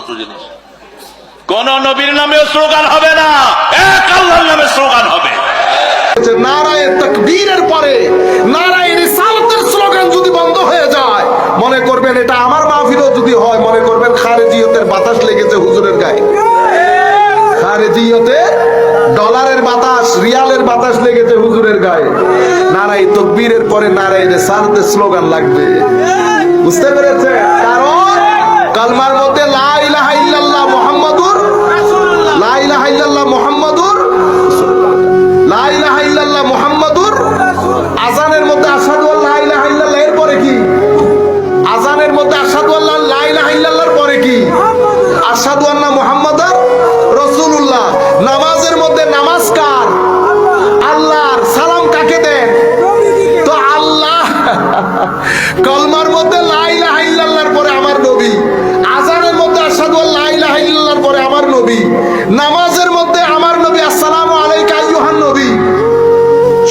ছোট জিনিস। কোন নবীর নামে স্লোগান হবে না, এক আল্লাহর নামে স্লোগান হবে। নারায়ে তাকবীরের পরে নারায়ে রিসালাতের স্লোগান যদি বন্ধ হয়ে যায়, মনে করবেন এটা আমার মাহফিলও যদি হয়, মনে করবেন খারেজিয়তের বাতাস লেগেছে হুজুরের গায়ে। খারেজিয়তে ডলারের বাতাস, রিয়ালের বাতাস লেগেছে হুজুরের গায়ে। নারায়ে তাকবীরের পরে নারায়ে রিসালাতের স্লোগান লাগবে। বুঝতে পেরেছেন? কারণ কালমার মধ্যে লা ইলাহা ইল্লাল্লাহ মুহাম্মাদুর রাসূলুল্লাহ, লা ইলাহা ইল্লাল্লাহ মুহাম্মাদুর লা ইলাহা ইল্লাল্লাহ মুহাম্মাদুর রাসূলুল্লাহ। আযানের মধ্যে আশহাদু আল্লা ইলাহা ইল্লাল্লাহ এর পরে কি? আযানের মধ্যে আশহাদু আল্লা লা ইলাহা ইল্লাল্লাহর পরে কি? আশহাদু আন্না মুহাম্মাদার রাসূলুল্লাহ। নামাজের মধ্যে নামাজ কার? আল্লাহর। সালাম কাকে দেন? তো আল্লাহ। কলমার মধ্যে লা ইলাহা ইল্লাল্লাহর পরে আমার নবী, আযানের মধ্যে আশহাদু আল্লা ইলাহা ইল্লাল্লাহর পরে আমার নবী, নামাজের মধ্যে আমার নবী আসসালামু আলাইকা আইয়ুহান নবী।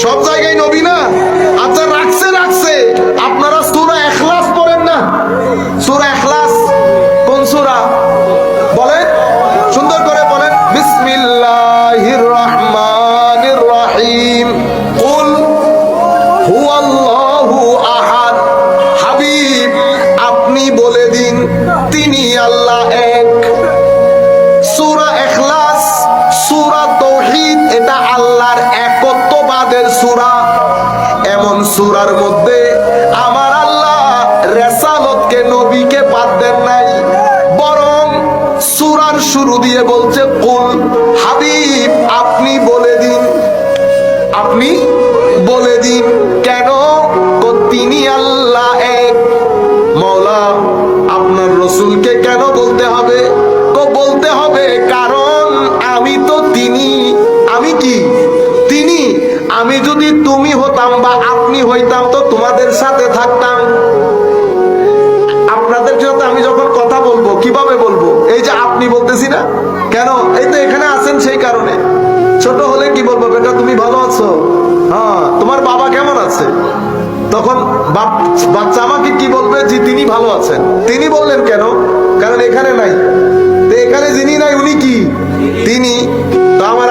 সব জায়গায় নবী না? আচ্ছা রাখছে। আপনারা সূরা ইখলাস পড়েন না? সূরা ইখলাস কোন সূরা বলেন? সুন্দর করে বলেন। বিসমিল্লাহির রহমানির রহিম। কুল হুয়াল্লাহু আহাদ। হাবিব আপনি বলে দিন তিনি আল্লাহ এক। সূরা ইখলাস, সূরা তাওহীদ, এটা আল্লাহর একত্ববাদের সূরা। এমন সূরার মধ্যে আমার আল্লাহ রিসালাতকে, নবীকে বাদ দেন নাই, বরং সূরার শুরু দিয়ে বলছে কুল, হাবিব আপনি বলে দিন, আপনি বলে দিন। কেন? তিনি আল্লাহ এক। মওলা আপনার রাসূলকে কেন বলতে হবে? বলতে হবে কারণ আমি তো তিনি। আমি কি? তিনি। আমি যদি তুমি হতাম বা আপনি হইতাম তো তোমাদের সাথে থাকতাম। আপনাদের সাথে আমি যখন কথা বলবো কিভাবে বলবো? এই যে আপনি বলতেছি না কেন? এই তো এখানে আছেন সেই কারণে। ছোট হলে কি বলবো? বেটা তুমি ভালো আছো? হ্যাঁ। তোমার বাবা কেমন আছে? তখন বাচ্চা আমাকে কি বলবে? যে তিনি ভালো আছেন। তিনি বললেন কেন? কারণ এখানে নাই। তো এখানে যিনি নাই উনি কি? তিনি। তো আমার